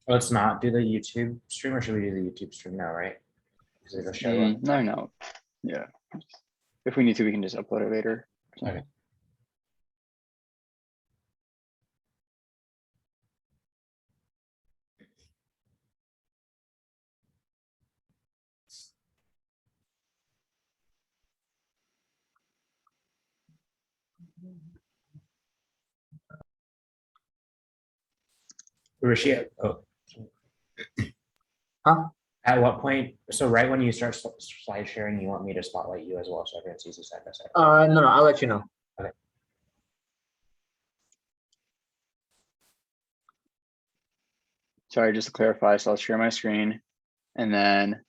Let's not do the YouTube stream, or should we do the YouTube stream now, right? Because it'll show up. No. Yeah. If we need to, we can just upload it later. Okay. Rishi, Huh? At what point? So right when you start slide sharing, you want me to spotlight you as well, so everyone sees you side by side. No, I'll let you know. Okay. Sorry, just to clarify, so I'll share my screen and then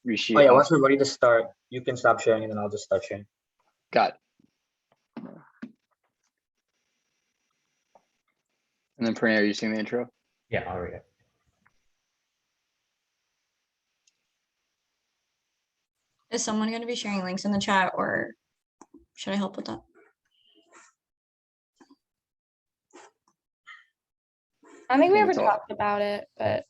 Rishi. Oh yeah, once we're ready to start, you can stop sharing and then I'll just start sharing. Got it. And then Pranay, are you seeing the intro? Yeah, I'll read it. Is someone going to be sharing links in the chat, or should I help with that? I think we think ever it's all- talked about it, but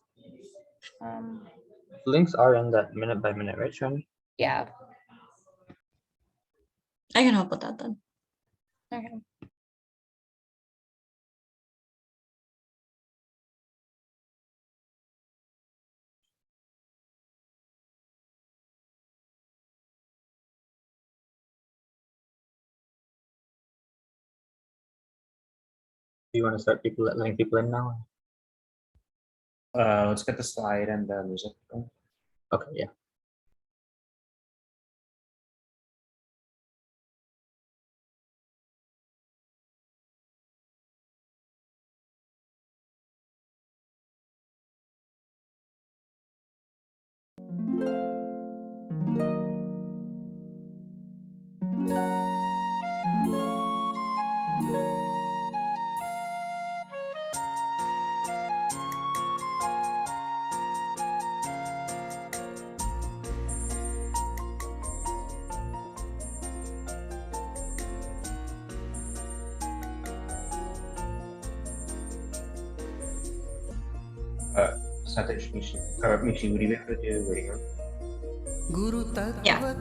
Links are in that minute by minute, right, Shani? yeah. I can help with that then. Okay. Do you want to start letting people in now? Let's get the slide and the music going. Okay, yeah. Satish, Mishi, would you be able to do waiting room? Yeah.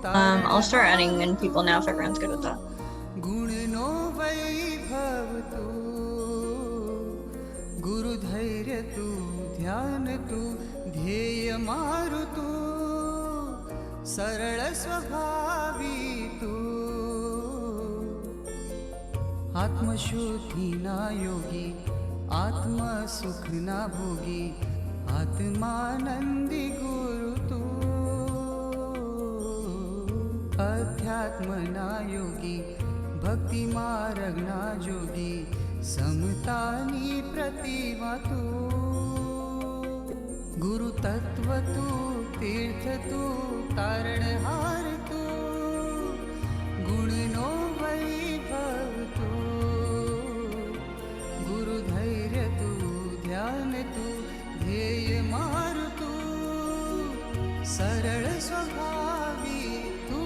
I'll start adding in people now if everyone's good with that. गुरु धैर्य तू ध्यान तू ध्येय मारु तू सरल स्वभावी तू आत्मशुद्धि ना योगी आत्म सुख ना भोगी आत्मानंदी गुरु तू अध्यात्म ना योगी भक्ति मार्ग ना जोगी समतानी प्रतिमा तू गुरु तत्व तू तीर्थ तू तारणहार तू गुण नो वैभव तू गुरु धैर्य तू ध्यान तू ध्येय मारु तू सरल स्वभावी तू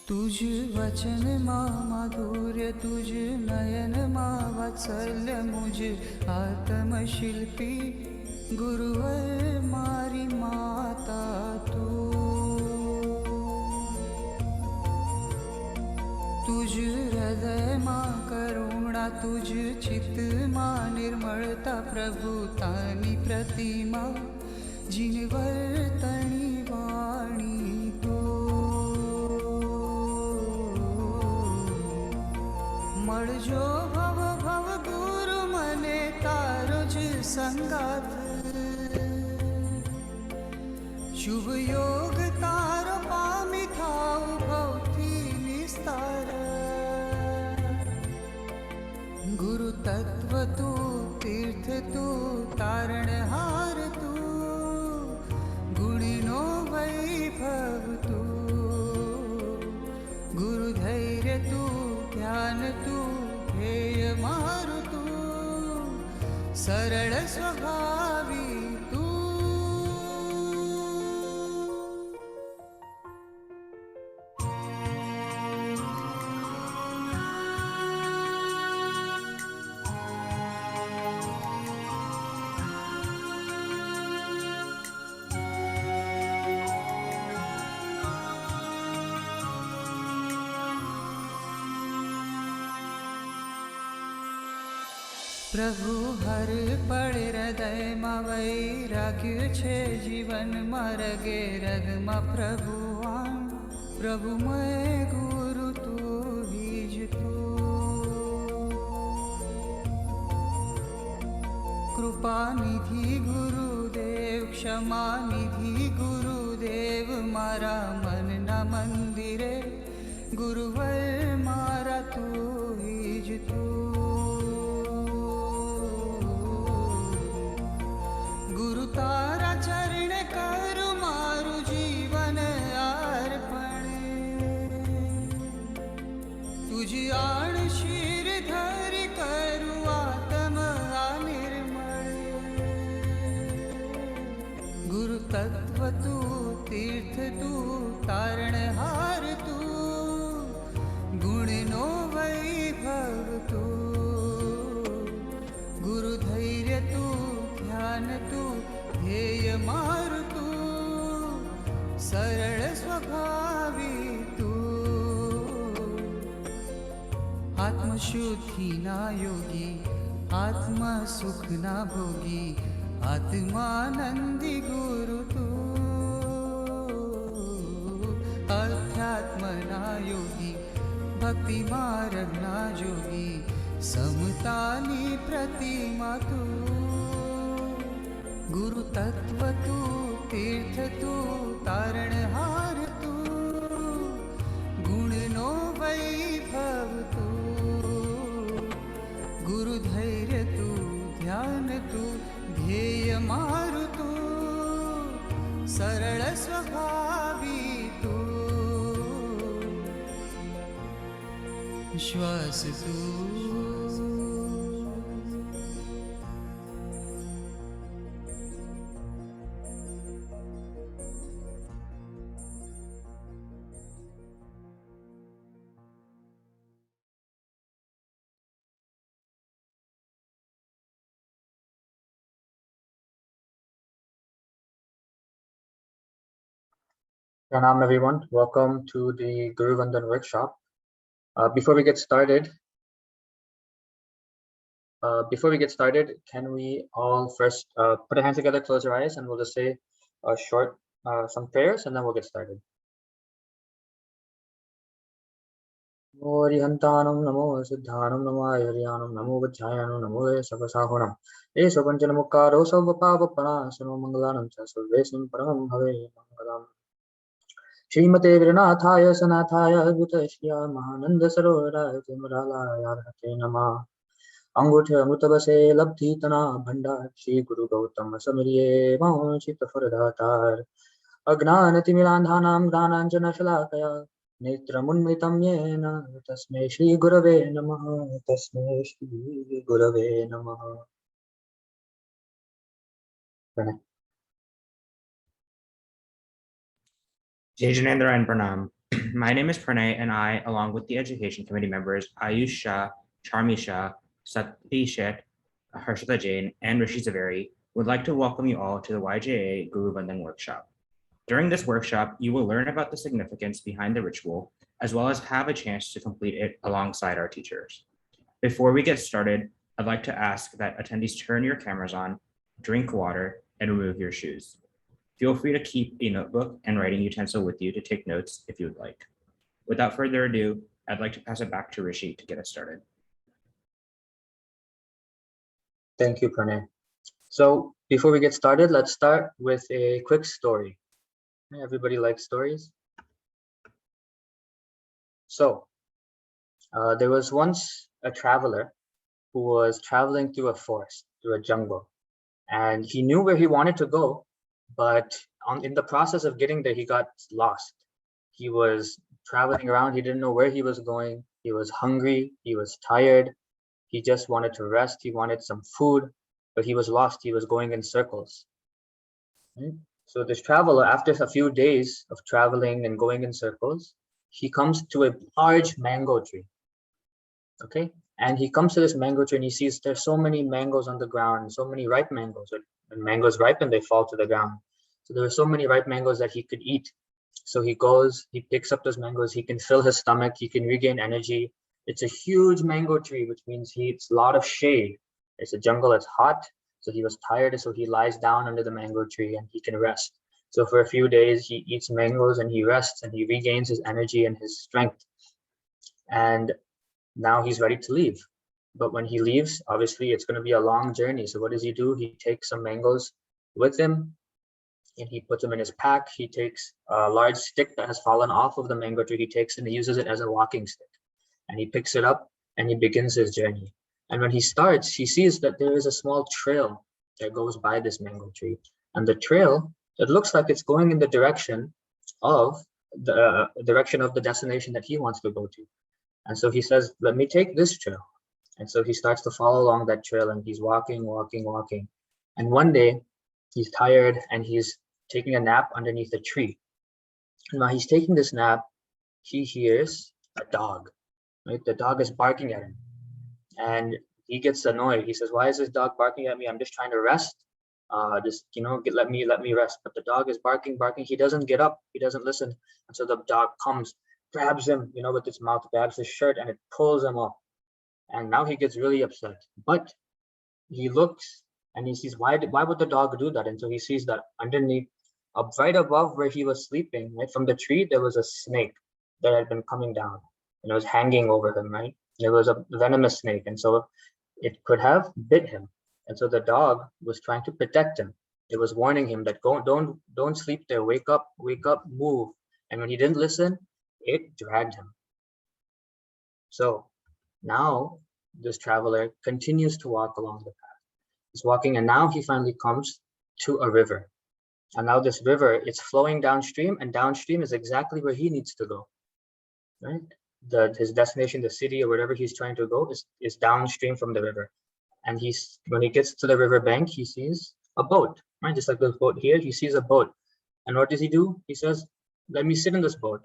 तुझ वचन मा माधुर्य तुझ नयन मा वात्सल्य मुझ आत्मशिल्पी गुरुवर मारी माता तू तुझ हृदय मा करुणा तुझ चित्त मा निर्मलता प्रभुतानी प्रतिमा जिनवर्तनी वाणी तो मळजो भव भव गुरु मने तारो ज संगात शुभ योग तारो पामी थाऊ भवती तत्व तू तीर्थ तू तारणहार तू गुणिनो वैभव तू गुरु धैर्य तू ध्यान तू ध्येय मारु तू सरळ स्वभावी तू प्रभु हर पड़ हृदय मा वैराग्य छे जीवन मरगे रगमा प्रभुवान प्रभु मैं गुरु तू हीज तू कृपा निधि गुरुदेव क्षमा निधि गुरुदेव मारा मन ना मंदिरे गुरुवर मारा तू हीज तू गुरु तारा चरण करु मारु जीवन अर्पण तुझी आण शीर धरि करु आत्म निर्मल गुरु तत्व तू तीर्थ तू तारणहार तू गुणिनो वैभव तू गुरु धैर्य तू ध्यान तू ध्येय मारु तू सरळ स्वभावी तू आत्मशुद्धि ना योगी आत्मा सुख ना भोगी आत्मानंदी गुरु तू अध्यात्म ना योगी भक्ति मार्ग ना जोगी समतानी प्रतिमा तू गुरु तत्व तू तीर्थ तू तारणहार तू गुणनो वैभव तू गुरु धैर्य तू ध्यान तू ध्येय मारु तू सरळ स्वभावी तू श्वास तू Pranam everyone, welcome to the Guruvandan Workshop. Before we get started, can we all first put our hands together, close our eyes, and we'll just say a short some prayers, and then we'll get started. Namo Arihantanam, Namo Siddhanam, Namo Ayaryanam, Namo Vajjayanam, Namo Sabasahunam. Eso Panchanamukkaro Savapavapana, Sano Mangalanam, Sarvesim Paramam Have Mangalam. श्रीमते वीरनाथाय सनाथाय अद्भुतश्रिया महानंद सरोवराय तिमरालाय हते नमः अंगूठे अमृतबसे लब्धितना भंडार श्री गुरु गौतम समरिये वांछित फलदातार अज्ञानतिमिरान्धानां ज्ञानाञ्जनशलाकया नेत्रमुन्मितं येन तस्मै श्री गुरवे नमः तस्मै श्री गुरवे नमः। Pranay. Jai Janendra and Pranam. My name is Pranay, and I, along with the Education Committee members Ayush Shah, Charmi Shah, Sati Shet, Harshita Jain, and Rishi Zaveri, would like to welcome you all to the YJA Guruvandan Workshop. During this workshop, you will learn about the significance behind the ritual, as well as have a chance to complete it alongside our teachers. Before we get started, I'd like to ask that attendees turn your cameras on, drink water, and remove your shoes. Feel free to keep a notebook and writing utensil with you to take notes if you would like. Without further ado, I'd like to pass it back to Rishi to get us started. Thank you, Pranay. So before we get started, let's start with a quick story. Everybody likes stories. So there was once a traveler who was traveling through a forest, through a jungle, and he knew where he wanted to go, but in the process of getting there, he got lost. He was traveling around. He didn't know where he was going. He was hungry. He was tired. He just wanted to rest. He wanted some food, but he was lost. He was going in circles. Right? So this traveler, after a few days of traveling and going in circles, he comes to a large mango tree. Okay, and he comes to this mango tree and he sees there's so many mangoes on the ground, so many ripe mangoes. When mangoes ripen, they fall to the ground. So there were so many ripe mangoes that he could eat. So he goes, he picks up those mangoes, he can fill his stomach, he can regain energy. It's a huge mango tree, which means it's a lot of shade. It's a jungle that's hot, so he was tired, so he lies down under the mango tree and he can rest. So for a few days, he eats mangoes and he rests and he regains his energy and his strength. And now he's ready to leave. But when he leaves, obviously it's going to be a long journey. So what does he do? He takes some mangoes with him and he puts them in his pack. He takes a large stick that has fallen off of the mango tree. He takes and he uses it as a walking stick. And he picks it up and he begins his journey. And when he starts, he sees that there is a small trail that goes by this mango tree. And the trail, it looks like it's going in the direction of the destination that he wants to go to. And so he says, let me take this trail. And so he starts to follow along that trail and he's walking. And one day he's tired and he's taking a nap underneath a tree. And while he's taking this nap, he hears a dog, right? The dog is barking at him and he gets annoyed. He says, why is this dog barking at me? I'm just trying to rest. Let me rest. But the dog is barking. He doesn't get up. He doesn't listen. And so the dog comes, grabs him, with its mouth, grabs his shirt and it pulls him up. And now he gets really upset. But he looks and he sees, why would the dog do that? And so he sees that underneath, right above where he was sleeping, right from the tree, there was a snake that had been coming down and it was hanging over him, right? There was a venomous snake. And so it could have bit him. And so the dog was trying to protect him. It was warning him that don't sleep there, wake up, move. And when he didn't listen, it dragged him. So now this traveler continues to walk along the path. He's walking and now he finally comes to a river. And now this river, it's flowing downstream and downstream is exactly where he needs to go, right? His destination, the city or wherever he's trying to go is downstream from the river. And when he gets to the river bank, he sees a boat, right? Just like this boat here, he sees a boat. And what does he do? He says, let me sit in this boat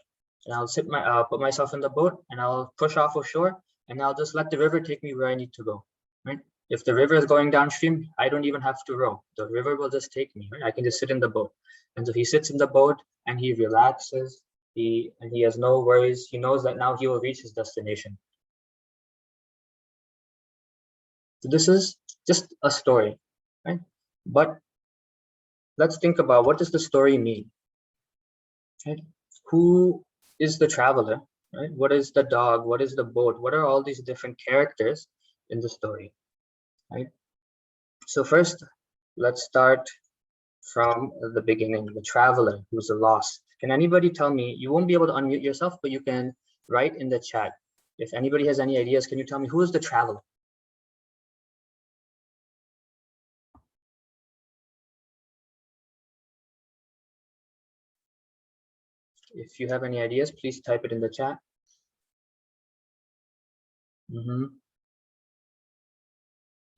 and I'll put myself in the boat and I'll push off of shore and I'll just let the river take me where I need to go, right? If the river is going downstream, I don't even have to row. The river will just take me, right? I can just sit in the boat. And so he sits in the boat and he relaxes. He has no worries. He knows that now he will reach his destination. So this is just a story, right? But let's think about, what does the story mean? Right? Who is the traveler? Right? What is the dog? What is the boat? What are all these different characters in the story? Right? So first, let's start from the beginning. The traveler who's lost. Can anybody tell me? You won't be able to unmute yourself, but you can write in the chat. If anybody has any ideas, can you tell me who is the traveler? If you have any ideas, please type it in the chat.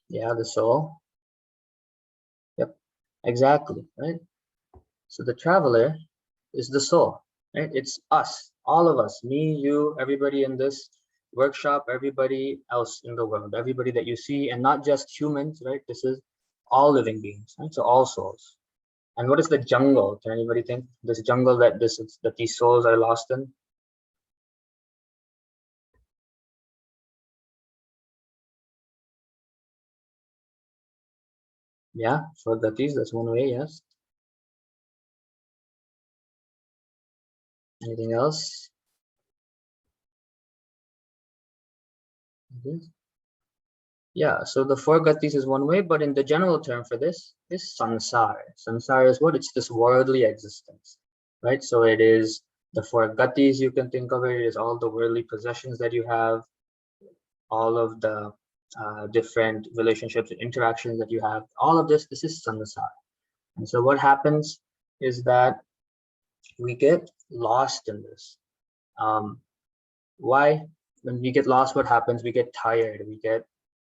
Yeah, the soul. Yep, exactly, right? So the traveler is the soul, right? It's us, all of us, me, you, everybody in this workshop, everybody else in the world, everybody that you see, and not just humans, right? This is all living beings, right? So all souls. And what is the jungle? Can anybody think? This jungle that these souls are lost in? Yeah, for gatis, that's one way, yes. Anything else? Yeah, so the four gatis is one way, but in the general term for this is sansar. Sansar is what? It's this worldly existence, right? So it is the four gatis, you can think of it, is all the worldly possessions that you have, all of the different relationships and interactions that you have. All of this is samsara. And so what happens is that we get lost in this. Why? When we get lost, what happens? We get tired.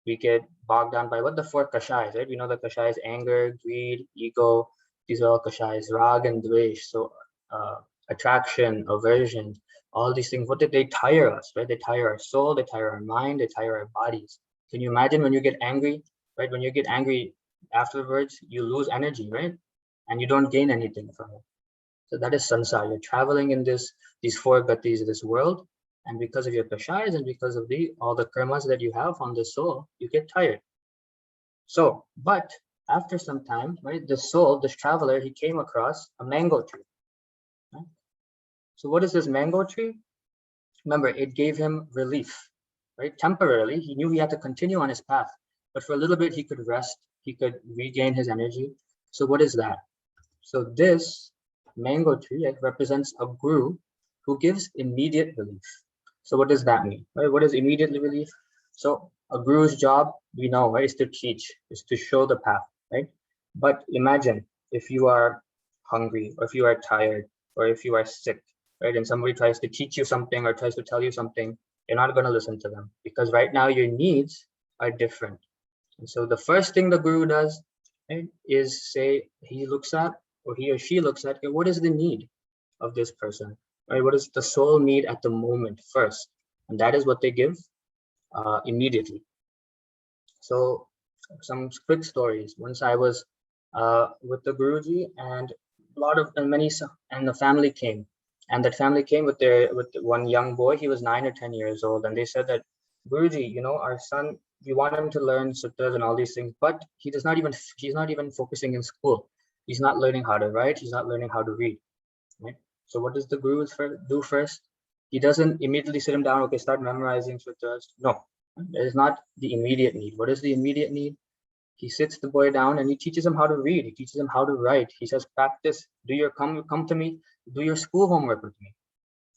We get bogged down by what the four kashayas, right? We know the kashayas: anger, greed, ego. These are all kashayas, rag and dvesh. So attraction, aversion, all these things. What did they tire us, right? They tire our soul, they tire our mind, they tire our bodies. Can you imagine when you get angry, right? When you get angry afterwards, you lose energy, right? And you don't gain anything from it. So that is samsara. You're traveling in these four gatis of this world, and because of your kashayas and because of all the karmas that you have on the soul, you get tired. So, but after some time, right, the soul, this traveler, he came across a mango tree. Right? So what is this mango tree? Remember, it gave him relief, right? Temporarily, he knew he had to continue on his path, but for a little bit, he could rest, he could regain his energy. So what is that? So this mango tree represents a guru who gives immediate relief. So what does that mean? Right? What is immediate relief? So a guru's job, we know, right, is to teach, is to show the path, right? But imagine if you are hungry, or if you are tired, or if you are sick, right, and somebody tries to teach you something or tries to tell you something, you're not going to listen to them because right now your needs are different. And so the first thing the guru does, right, is say he looks at, or he or she looks at, okay, what is the need of this person, right? What is the soul need at the moment first? And that is what they give immediately. So some quick stories. Once I was with the Guruji, and the family came, and that family came with one young boy. He was 9 or 10 years old, and they said that, Guruji, you know, our son, we want him to learn sutras and all these things, but he's not even focusing in school. He's not learning how to write. He's not learning how to read. Right? So what does the guru do first? He doesn't immediately sit him down, okay, start memorizing sutras. No, that is not the immediate need. What is the immediate need? He sits the boy down and he teaches him how to read. He teaches him how to write. He says, practice, come to me, do your school homework with me.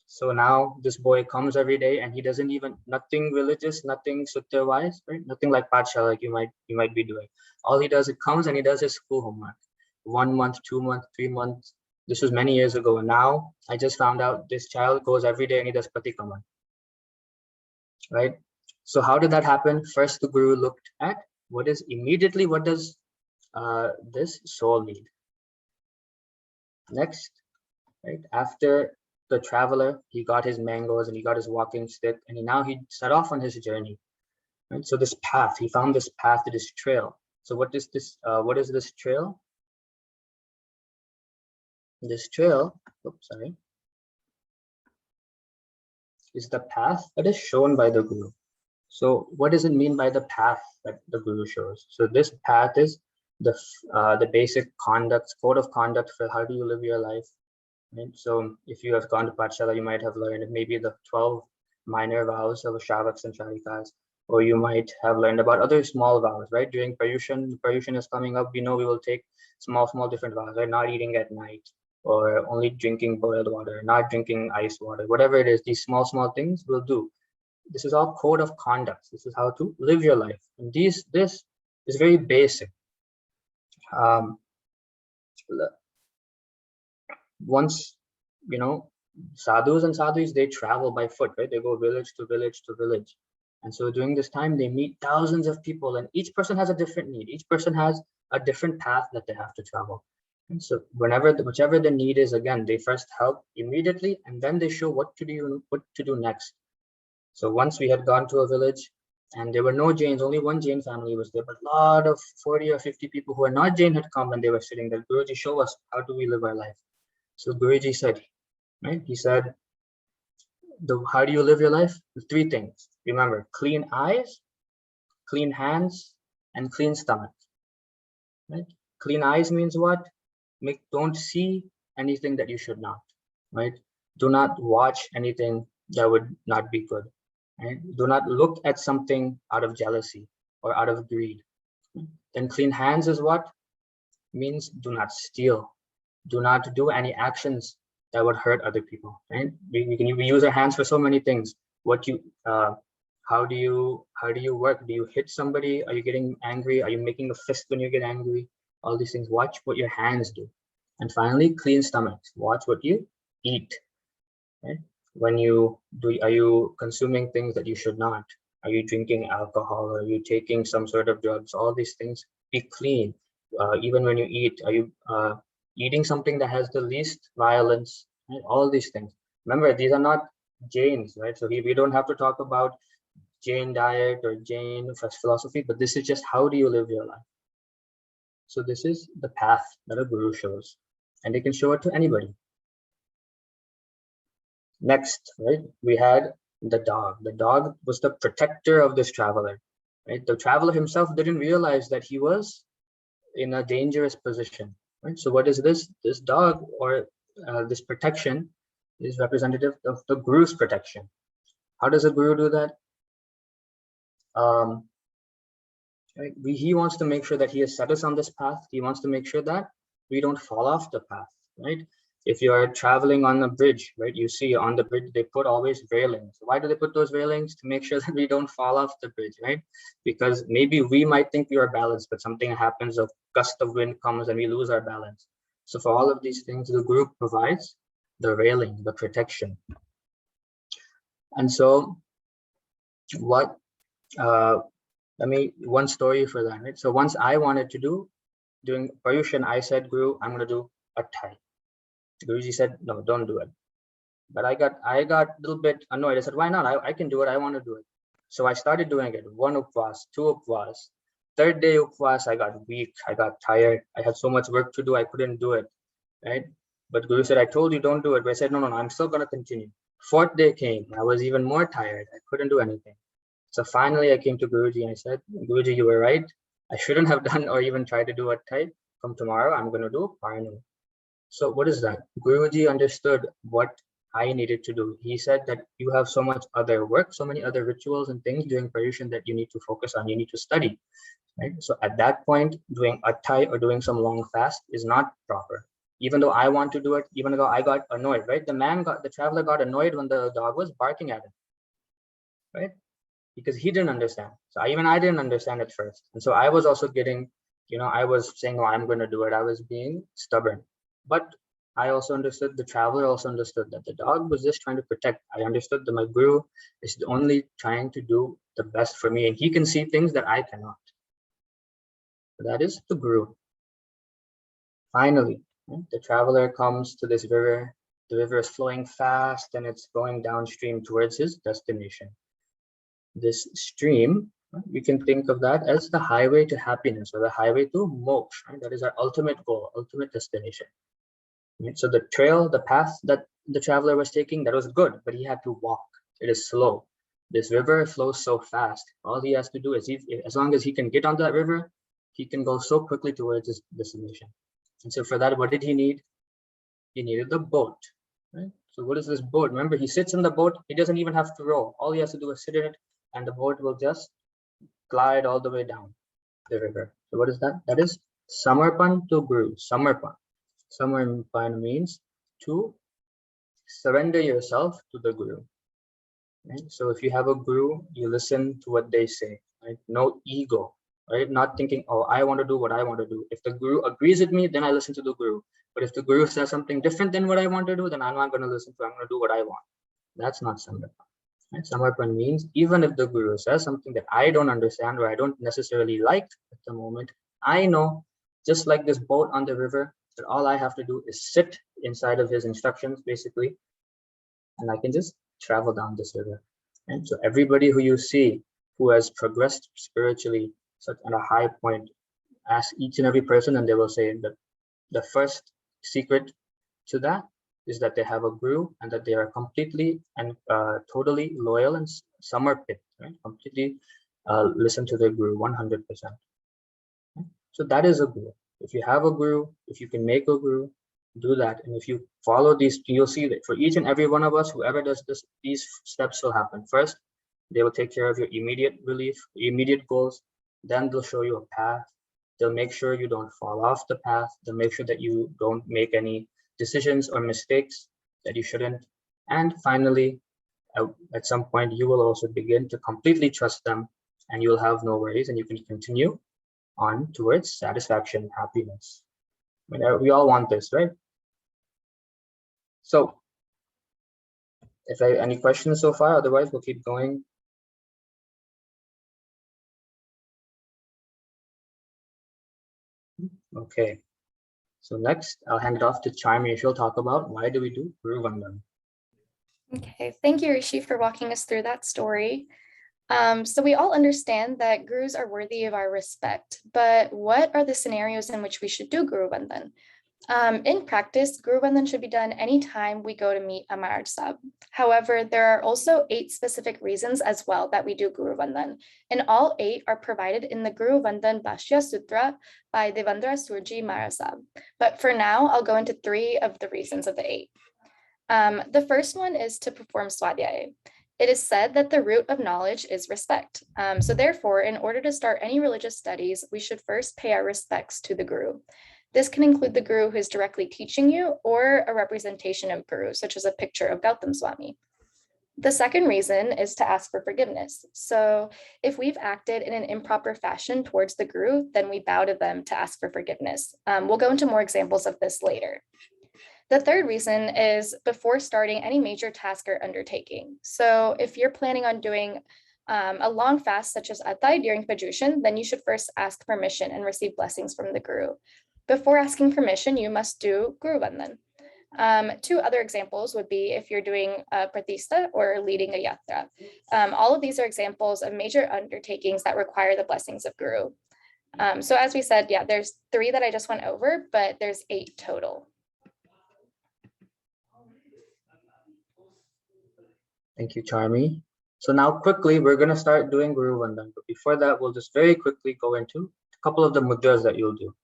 So now this boy comes every day and he doesn't even, nothing religious, nothing sutra wise, right? Nothing like patshala like you might be doing. All he does, it comes and he does his school homework. 1 month, 2 months, 3 months. This was many years ago. And now I just found out this child goes every day and he does patikraman. Right? So how did that happen? First, the guru looked at what does this soul need? Next, right? After the traveler, he got his mangoes and he got his walking stick, and now he set off on his journey. Right? So this path, he found this path to this trail. So what is this trail? This trail, is the path that is shown by the guru. So what does it mean by the path that the guru shows? So this path is the basic code of conduct for how do you live your life. Right? So if you have gone to Patshala, you might have learned maybe the 12 minor vows of Shavaks and Sharikas, or you might have learned about other small vows, right? During Paryushan is coming up, we know we will take small different vows, right? Not eating at night, or only drinking boiled water, not drinking ice water, whatever it is, these small things we'll do. This is all code of conduct. This is how to live your life. And this is very basic. Once, sadhus and sadhus, they travel by foot, right? They go village to village to village. And so during this time, they meet thousands of people, and each person has a different need. Each person has a different path that they have to travel. And so whichever the need is, again, they first help immediately, and then they show what to do next. So once we had gone to a village, and there were no Jains, only one Jain family was there, but a lot of 40 or 50 people who are not Jain had come, and they were sitting there. Guruji, show us, how do we live our life? So Guruji said, right? He said, how do you live your life? 3 things. Remember, clean eyes, clean hands, and clean stomach. Right? Clean eyes means what? Don't see anything that you should not. Right? Do not watch anything that would not be good. Right? Do not look at something out of jealousy or out of greed. Then clean hands is what? Means do not steal. Do not do any actions that would hurt other people. Right? We use our hands for so many things. How do you work? Do you hit somebody? Are you getting angry? Are you making a fist when you get angry? All these things. Watch what your hands do. And finally, clean stomachs. Watch what you eat. Right? When you do, are you consuming things that you should not? Are you drinking alcohol? Are you taking some sort of drugs? All these things. Be clean. Even when you eat, are you eating something that has the least violence? Right? All these things. Remember, these are not Jains, right? So we don't have to talk about Jain diet or Jain philosophy, but this is just how do you live your life. So this is the path that a guru shows, and they can show it to anybody. Next, right, we had the dog. The dog was the protector of this traveler, right? The traveler himself didn't realize that he was in a dangerous position, right? So what is this? This dog or this protection is representative of the guru's protection. How does a guru do that? Right? He wants to make sure that he has set us on this path. He wants to make sure that we don't fall off the path, right? If you are traveling on a bridge, right, you see on the bridge, they put always railings. Why do they put those railings? To make sure that we don't fall off the bridge, right? Because maybe we might think we are balanced, but something happens, a gust of wind comes and we lose our balance. So for all of these things, the guru provides the railing, the protection. And so what, one story for that, right? So once I wanted to do, during Paryushan, I said, Guru, I'm going to do a Thai. Guruji said, no, don't do it. But I got a little bit annoyed. I said, why not? I can do it. I want to do it. So I started doing it. 1 upvas, 2 upvas. 3rd day upvas, I got weak. I got tired. I had so much work to do. I couldn't do it, right? But Guru said, I told you don't do it. But I said, no, I'm still going to continue. 4th day came. I was even more tired. I couldn't do anything. So finally, I came to Guruji and I said, Guruji, you were right. I shouldn't have done or even tried to do a Thai. From tomorrow, I'm going to do Parnu. So what is that? Guruji understood what I needed to do. He said that you have so much other work, so many other rituals and things during Paryushan that you need to focus on, you need to study, right? So at that point, doing a Thai or doing some long fast is not proper. Even though I want to do it, even though I got annoyed, right? The traveler got annoyed when the dog was barking at him, right? Because he didn't understand. So I didn't understand at first. And so I was also getting, I was saying, oh, I'm going to do it. I was being stubborn. But I also understood, the traveler also understood that the dog was just trying to protect. I understood that my guru is only trying to do the best for me, and he can see things that I cannot. So that is the guru. Finally, the traveler comes to this river. The river is flowing fast and it's going downstream towards his destination. This stream, we can think of that as the highway to happiness or the highway to moksha. Right? That is our ultimate goal, ultimate destination. Right? So the trail, the path that the traveler was taking, that was good, but he had to walk. It is slow. This river flows so fast. All he has to do is, as long as he can get onto that river, he can go so quickly towards his destination. And so for that, what did he need? He needed the boat. Right? So what is this boat? Remember, he sits in the boat. He doesn't even have to row. All he has to do is sit in it, and the boat will just glide all the way down the river. So what is that? That is Samarpan to Guru. Samarpan. Samarpan means to surrender yourself to the Guru. Right? So if you have a Guru, you listen to what they say. Right? No ego. Right? Not thinking, oh, I want to do what I want to do. If the Guru agrees with me, then I listen to the Guru. But if the Guru says something different than what I want to do, then I'm not going to listen to. I'm going to do what I want. That's not Samarpan. Right? Samarpan means even if the Guru says something that I don't understand or I don't necessarily like at the moment, I know, just like this boat on the river, that all I have to do is sit inside of his instructions, basically, and I can just travel down this river. And so everybody who you see who has progressed spiritually such at a high point, ask each and every person, and they will say that the first secret to that is that they have a Guru and that they are completely and totally loyal and samarpit, right? Completely listen to their Guru 100%. So that is a Guru. If you have a Guru, if you can make a Guru, do that. And if you follow these, you'll see that for each and every one of us, whoever does this, these steps will happen. First, they will take care of your immediate relief, immediate goals. Then they'll show you a path. They'll make sure you don't fall off the path. They'll make sure that you don't make any decisions or mistakes that you shouldn't. And finally, At some point, you will also begin to completely trust them, and you will have no worries, and you can continue on towards satisfaction, happiness. I mean, we all want this, right? So, if any questions so far, otherwise we'll keep going. Okay. So next, I'll hand it off to Charmi. She'll talk about why do we do Guruvandan. Okay, thank you, Rishi, for walking us through that story. So we all understand that gurus are worthy of our respect, but what are the scenarios in which we should do Guruvandan? In practice, Guruvandan should be done anytime we go to meet a Maharaj Saheb. However, there are also 8 specific reasons as well that we do Guruvandan, and all 8 are provided in the Guruvandan Bhashya Sutra by Devendra Surji Maharaj Saheb. But for now, I'll go into 3 of the reasons of the 8. The first one is to perform Swadhyaya. It is said that the root of knowledge is respect. So therefore, in order to start any religious studies, we should first pay our respects to the Guru. This can include the Guru who is directly teaching you or a representation of Guru, such as a picture of Gautam Swami. The second reason is to ask for forgiveness. So if we've acted in an improper fashion towards the Guru, then we bow to them to ask for forgiveness. We'll go into more examples of this later. The third reason is before starting any major task or undertaking. So if you're planning on doing a long fast such as Attai during Pajushan, then you should first ask permission and receive blessings from the Guru. Before asking permission, you must do Guruvandan. 2 other examples would be if you're doing a pratista or leading a yatra. All of these are examples of major undertakings that require the blessings of Guru. So as we said, yeah, there's 3 that I just went over, but there's 8 total. Thank you, Charmi. So now quickly, we're going to start doing Guruvandan. But before that, we'll just very quickly go into a couple of the mudras that you'll do.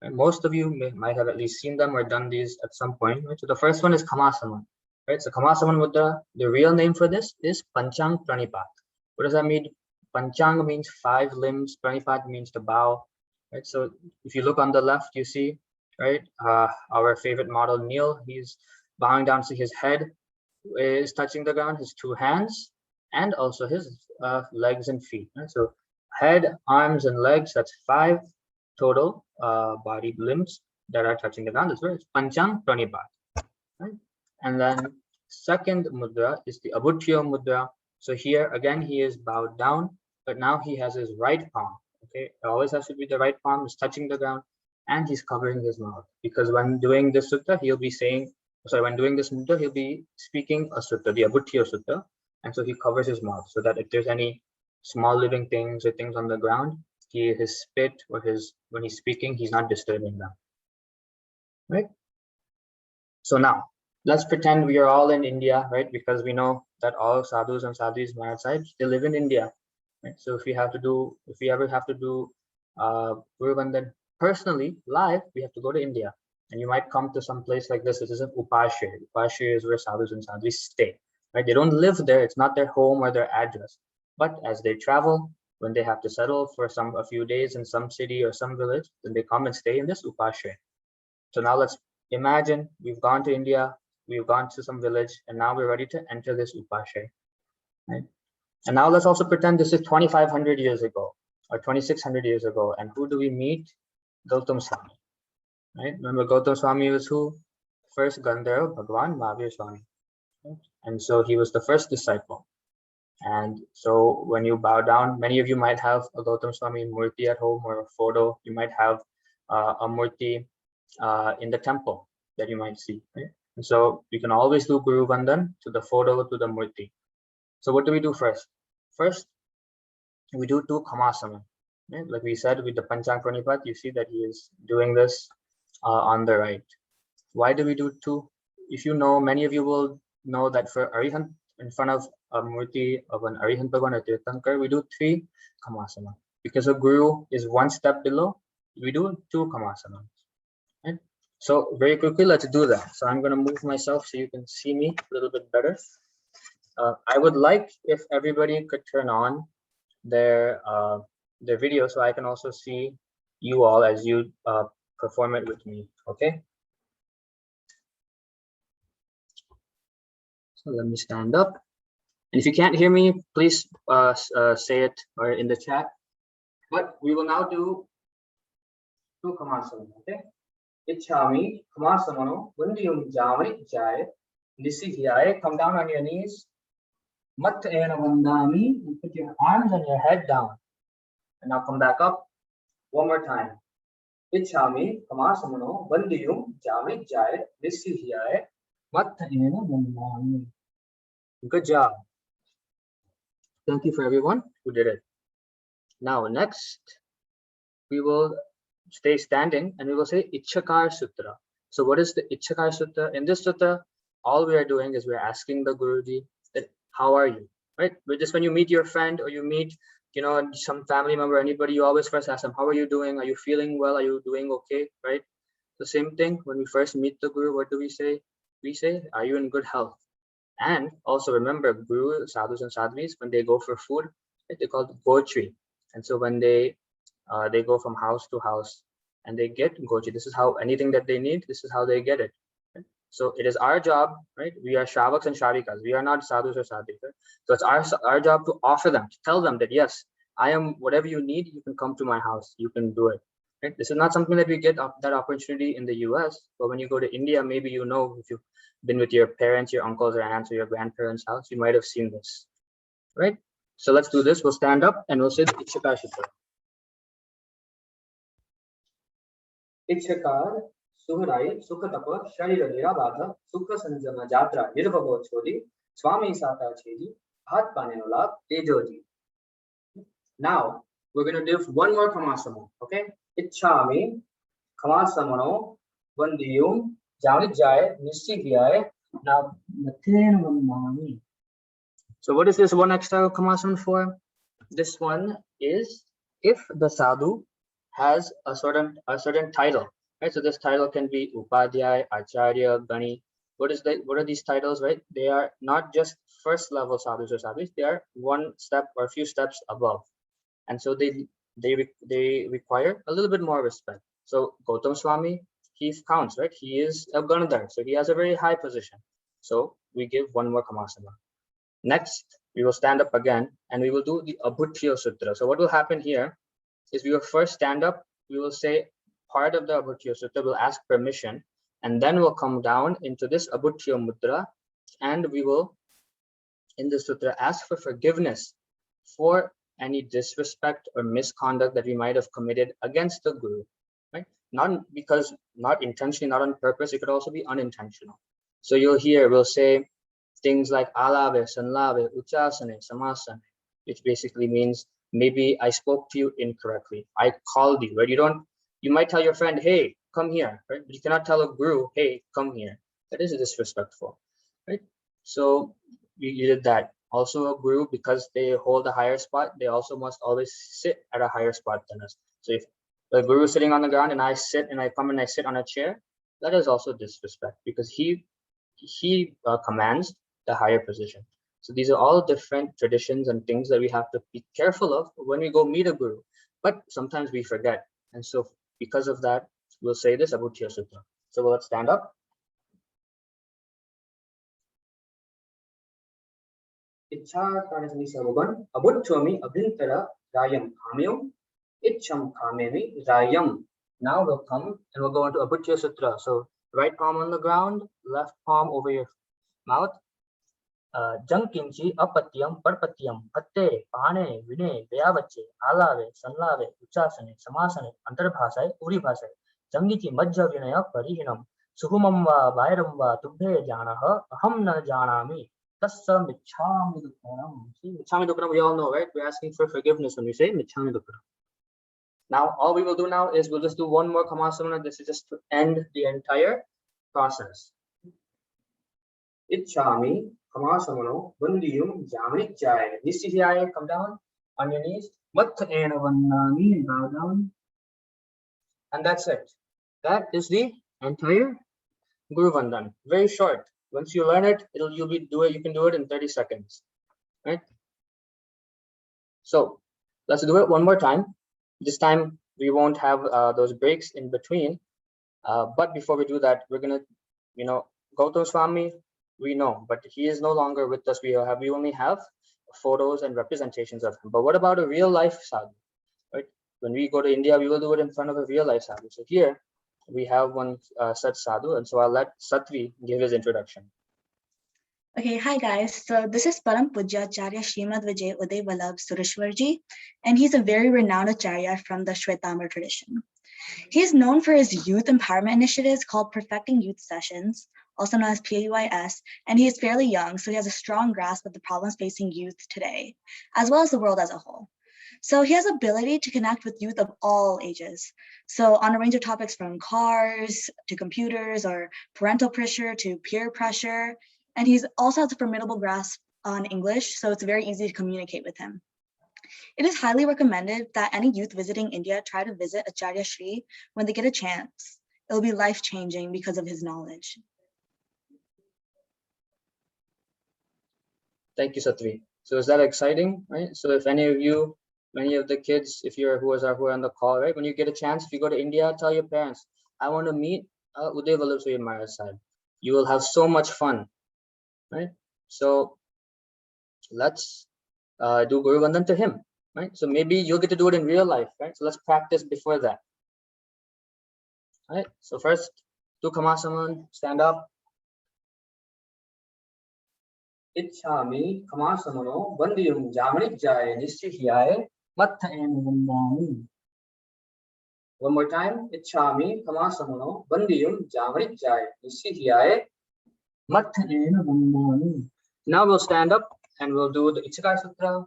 And most of you might have at least seen them or done these at some point. Right? So the first one is Kamasaman. Right? So Kamasaman mudra, the real name for this is Panchang Pranipat. What does that mean? Panchang means 5 limbs. Pranipat means to bow. Right? So if you look on the left, you see, right, our favorite model, Neil, he's bowing down, so his head is touching the ground, his 2 hands, and also his legs and feet. Right? So head, arms, and legs, that's 5 total body limbs that are touching the ground. That's right, it's Panchang Pranipat. Right? And then second mudra is the Abuttiyo mudra. So here again, he is bowed down, but now he has his right palm. Okay, it always has to be the right palm is touching the ground, and he's covering his mouth, because when doing this sutta, he'll be saying, when doing this mudra, he'll be speaking a sutta, the Abuttiyo sutta, and so he covers his mouth so that if there's any small living things or things on the ground, his spit or when he's speaking, he's not disturbing them. Right? So now let's pretend we are all in India, right? Because we know that all sadhus and sadhis, Maharaj Sahebs, they live in India. Right? So if we ever have to do Guruvandan personally live, we have to go to India. And you might come to some place like this. This is an Upashray. Upashray is where sadhus and sadhis stay. Right? They don't live there. It's not their home or their address. But as they travel, when they have to settle for a few days in some city or some village, then they come and stay in this Upashray. So now let's imagine we've gone to India, we've gone to some village, and now we're ready to enter this Upashray. Right? And now let's also pretend this is 2,500 years ago or 2,600 years ago. And who do we meet? Gautam Swami. Right? Remember, Gautam Swami was who? First Gandharva Bhagwan Mahavir Swami. Right? And so he was the first disciple. And so when you bow down, many of you might have a Gautam Swami murti at home or a photo. You might have a murti in the temple that you might see. Right? And so you can always do Guruvandan to the photo, to the murti. So what do we do first? First, we do 2 Kamasaman. Right? Like we said with the Panchang Pranipat, you see that he is doing this on the right. Why do we do 2? If you know, many of you will know that for Arihant, in front of a murti of an Arihant Bhagwan or Tirthankar, we do 3 Kamasaman. Because a Guru is 1 step below, we do 2 Kamasaman. Right? So very quickly, let's do that. So I'm going to move myself so you can see me a little bit better. I would like if everybody could turn on their video so I can also see you all as you perform it with me. Okay. So let me stand up. And if you can't hear me, please say it or in the chat. But we will now do 2 commands. Okay. Ichhami, Kamasamano, Vundiyum Jami, Jai, Nisihiae, come down on your knees. Mat ena vandami, and put your arms and your head down. And now come back up. One more time. Ichhami, Kamasamano, Vundiyum Jami, Jai, Nisihiae, Mat ena vandami. Good job. Thank you for everyone who did it. Now, next, we will stay standing and we will say Ichchakar Sutra. So what is the Ichchakar Sutra? In this sutra, all we are doing is we're asking the Guruji that, how are you, right? But just when you meet your friend or you meet, some family member, anybody, you always first ask them, how are you doing? Are you feeling well? Are you doing okay, right? The same thing, when we first meet the Guru, what do we say? We say, are you in good health? And also remember, Guru, sadhus and sadhvis, when they go for food, they call it gochri. And so when they go from house to house and they get gochi, this is how anything that they need, this is how they get it. Right? So it is our job, right? We are Shravaks and Shravikas. We are not sadhus or sadhvis. Right? So it's our job to offer them, to tell them that, yes, I am, whatever you need, you can come to my house, you can do it. Right? This is not something that we get that opportunity in the US, but when you go to India, maybe if you've been with your parents, your uncles or aunts or your grandparents' house, you might have seen this, right? So let's do this. We'll stand up and we'll say the Ichchakar Sutra. Ichchakar, Suharai, Sukhatapa, Sharira Nirabadha, Sukha Sanjama Jatra, Nirvabo Chodi, Swami Sata Chedi, Hat Panenola, Tejoji. Now, we're going to do one more Kamasama, okay? Ichchami, Kamasamano, Vandiyum, Jami Jai, Nisihiae, now Maten Vandami. So what is this one extra Kamasana for? This one is if the sadhu has a certain title, right? So this title can be Upadhyay, Acharya, Gani. What are these titles, right? They are not just first level sadhus or sadhus, they are one step or a few steps above. And so they require a little bit more respect. So Gautam Swami, he counts, right? He is a Ganadhar, so he has a very high position. So we give one more Kamasana. Next, we will stand up again and we will do the Abhutthiya Sutra. So what will happen here is we will first stand up, we will say part of the Abhutthiya Sutra, we'll ask permission, and then we'll come down into this Abhutthiya Mudra, and we will, in the Sutra, ask for forgiveness for any disrespect or misconduct that we might have committed against the Guru, right? Not intentionally, not on purpose, it could also be unintentional. So you'll hear, we'll say things like alave, sanlave, uchasane, samasane, which basically means maybe I spoke to you incorrectly. I called you, right? You might tell your friend, hey, come here, right? But you cannot tell a Guru, hey, come here. That is disrespectful, right? So you did that. Also a Guru, because they hold a higher spot, they also must always sit at a higher spot than us. So if the Guru is sitting on the ground and I come and I sit on a chair, that is also disrespect, because he commands the higher position. So these are all different traditions and things that we have to be careful of when we go meet a Guru. But sometimes we forget. And so because of that, we'll say this Abhutthiya Sutra. So let's stand up. Ichha Karasmi Sarvaban, Abhuttwami Abhintara Rayam Kamyam, Icham Kamemi Rayam. Now we'll come and we'll go into Abhutthiya Sutra. So right palm on the ground, left palm over your mouth. Jankinchi apatyam parpatyam hatte pane vine vyavache alave sanlave uchasane samasane antarbhasay uribhasay jangichi majja vinaya parihinam suhumam va vairam va tubhe janaha aham na janami tassa michhami dukkanam. See, michhami dukkanam, we all know, right? We're asking for forgiveness when we say michhami dukkanam. Now all we will do now is we'll just do one more Kamasana. This is just to end the entire process. Ichhami Kamasamano, Vandiyum, Jami Jai. Nisihiaye, come down on your knees. Matta ena vandami, bow down. And that's it. That is the entire Guruvandan. Very short. Once you learn it, you can do it in 30 seconds. Right? So let's do it one more time. This time we won't have those breaks in between. But before we do that, we're gonna, Gautam Swami, we know, but he is no longer with us. We only have photos and representations of him. But what about a real life sadhu? Right? When we go to India, we will do it in front of a real life sadhu. So here we have one such sadhu, and so I'll let Satvi give his introduction. Okay, hi guys. So this is Param Pujya Acharya Srimad Vijay Uday Vallabh Sureshwarji, and he's a very renowned Acharya from the Shwetambar tradition. He is known for his youth empowerment initiatives called Perfecting Youth Sessions, also known as PUYS, and he is fairly young, so he has a strong grasp of the problems facing youth today, as well as the world as a whole. So he has ability to connect with youth of all ages. So on a range of topics from cars to computers or parental pressure to peer pressure. And he's also has a formidable grasp on English, so it's very easy to communicate with him. It is highly recommended that any youth visiting India try to visit Acharya Shri when they get a chance. It will be life-changing because of his knowledge. Thank you, Satvi. So is that exciting, right? So if any of you, many of the kids, if you're who are on the call, right? When you get a chance, if you go to India, tell your parents, I want to meet Uday Vallabh Maharaj Saheb. You will have so much fun, right? So let's do Guruvandan to him, right? So maybe you'll get to do it in real life, right? So let's practice before that. All right, so first, do Kamasaman, stand up. Ichhami Kamasamano Bandiyum Jamani Jaya Nishchihiyae Matha and Vandami. One more time. Ichhami Kamasamano Bandiyum Jamani Jaya Nishchihiyae Matha and Vandami. Now we'll stand up and we'll do the Ichakar Sutra.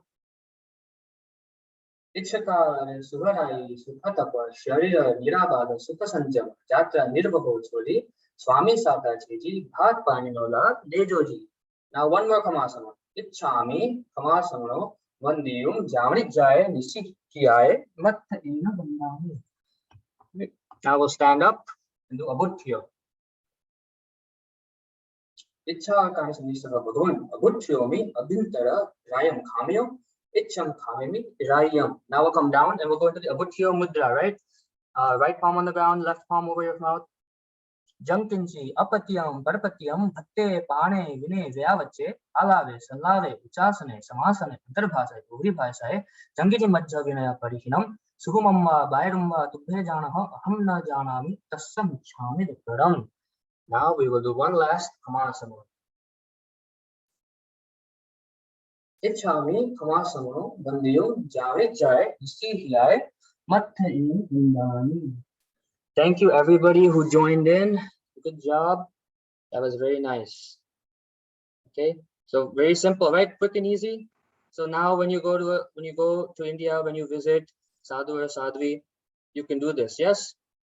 Ichakar Suharai Sukhatapa Sharira Nirabada Sukasanjam Jatra Nirvaho Choli Swami Sata Chiji Bhat Paninola Dejoji. Now one more Kamasana. Ichhami Kamasamano Vandiyum Jamani Jaya Nishchihiyae Matha Ena Vandami. Now we'll stand up and do Abutthyo. Ichha Kanasamisava Bhagavan Abutthyomi Abhintara Rayam Kamyo Icham Kamimi Rayam. Now we'll come down and we'll go into the Abutthyo Mudra, right? Right palm on the ground, left palm over your mouth. Jankinchi, Apatyam, Parapatyam, Bhatte, Pane, Vine, Vyavache, Alave, Salave, Uchasane, Samasane, Antarbhasai, Ugri Jankinchi Majja Vinaya Parihinam, Suhumamma, Bairumba, Tubhe Janaha, Ahamna Janami, Tassam Chami Param. Now we will do one last Kamasana. Ichhami Kamasana, Bandiyum, Jave Jai, Nishchihiyae, Matha in Vindani. Thank you, everybody who joined in. Good job. That was very nice. Okay, so very simple, right? Quick and easy. So now, when you go to India, when you visit sadhu or sadhvi, you can do this. Yes,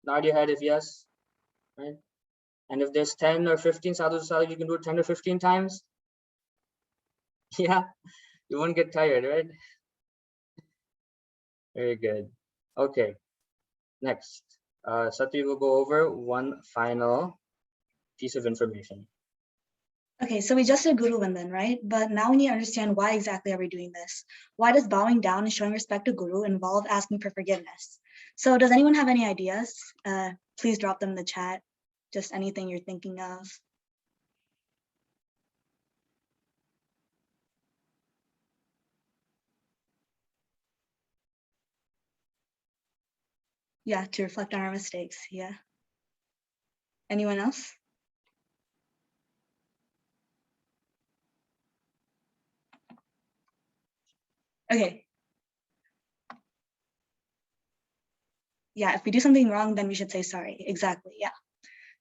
nod your head if yes, right? And if there's 10 or 15 sadhu or sadhvi, you can do it 10 or 15 times. Yeah, you won't get tired, right? Very good. Okay, next. Satvi will go over one final piece of information. Okay, so we just did Guruvandan, right? But now we need to understand why exactly are we doing this? Why does bowing down and showing respect to Guru involve asking for forgiveness? So does anyone have any ideas? Please drop them in the chat. Just anything you're thinking of. Yeah, to reflect on our mistakes, yeah. Anyone else? Okay. Yeah, if we do something wrong, then we should say sorry. Exactly, yeah.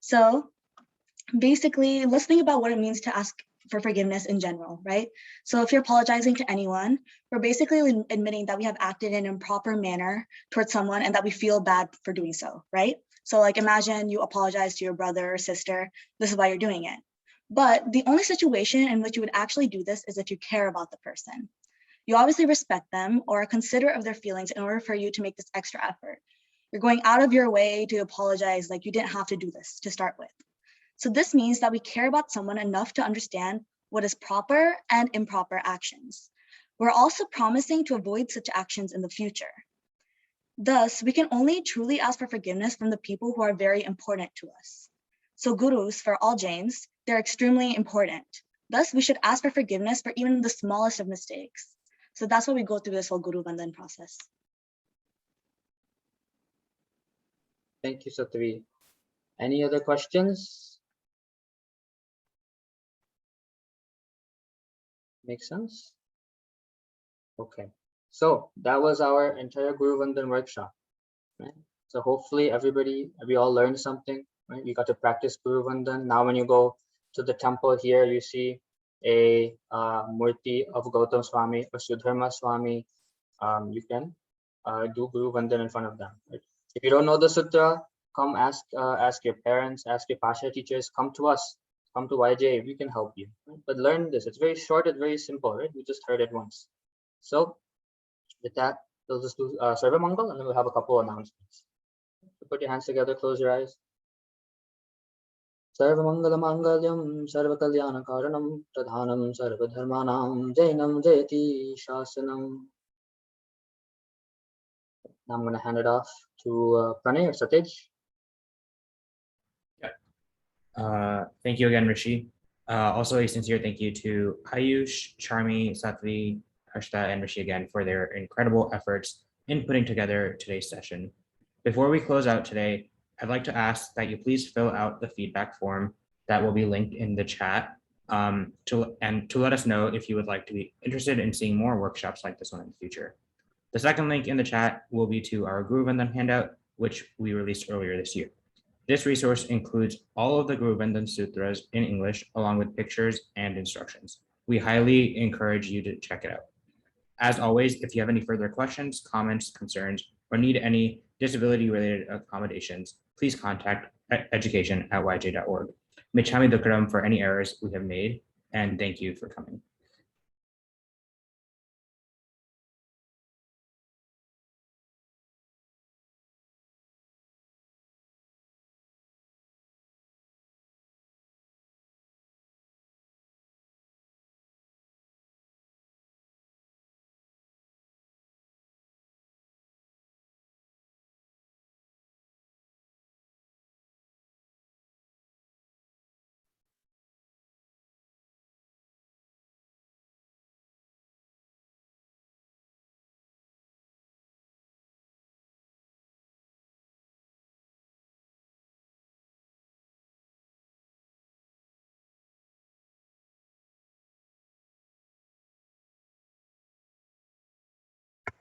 So basically, let's think about what it means to ask for forgiveness in general, right? So if you're apologizing to anyone, we're basically admitting that we have acted in an improper manner towards someone and that we feel bad for doing so, right? So like imagine you apologize to your brother or sister, this is why you're doing it. But the only situation in which you would actually do this is if you care about the person. You obviously respect them or are considerate of their feelings in order for you to make this extra effort. You're going out of your way to apologize like you didn't have to do this to start with. So this means that we care about someone enough to understand what is proper and improper actions. We're also promising to avoid such actions in the future. Thus, we can only truly ask for forgiveness from the people who are very important to us. So gurus for all Jains they're extremely important. Thus, we should ask for forgiveness for even the smallest of mistakes. So that's why we go through this whole Guruvandan process. Thank you, Satvi. Any other questions? Make sense? Okay. So that was our entire Guruvandan workshop. Right? So hopefully we all learned something. Right? You got to practice Guruvandan. Now when you go to the temple here, you see a murti of Gautam Swami or Sudharma Swami. You can do Guruvandan in front of them. Right? If you don't know the sutra, come ask your parents, ask your Pasha teachers, come to us, come to YJ, we can help you. Right? But learn this, it's very short, it's very simple, right? We just heard it once. So with that, we'll just do Sarva Mangal and then we'll have a couple announcements. So put your hands together, close your eyes. Sarva Mangala Mangalyam, Sarva Kalyana Karanam, Pradhanam, Sarva Dharmanam, Jainam Jayati Shasanam. Now I'm going to hand it off to Pranay or Satej. Thank you again, Rishi. Also, a sincere thank you to Ayush, Charmi, Satvi, Harshita, and Rishi again for their incredible efforts in putting together today's session. Before we close out today, I'd like to ask that you please fill out the feedback form that will be linked in the chat to let us know if you would like to be interested in seeing more workshops like this one in the future. The second link in the chat will be to our Guruvandan handout, which we released earlier this year. This resource includes all of the Guruvandan Sutras in English, along with pictures and instructions. We highly encourage you to check it out. As always, if you have any further questions, comments, concerns, or need any disability-related accommodations, please contact education@yj.org. Michami Dukaram for any errors we have made, and thank you for coming.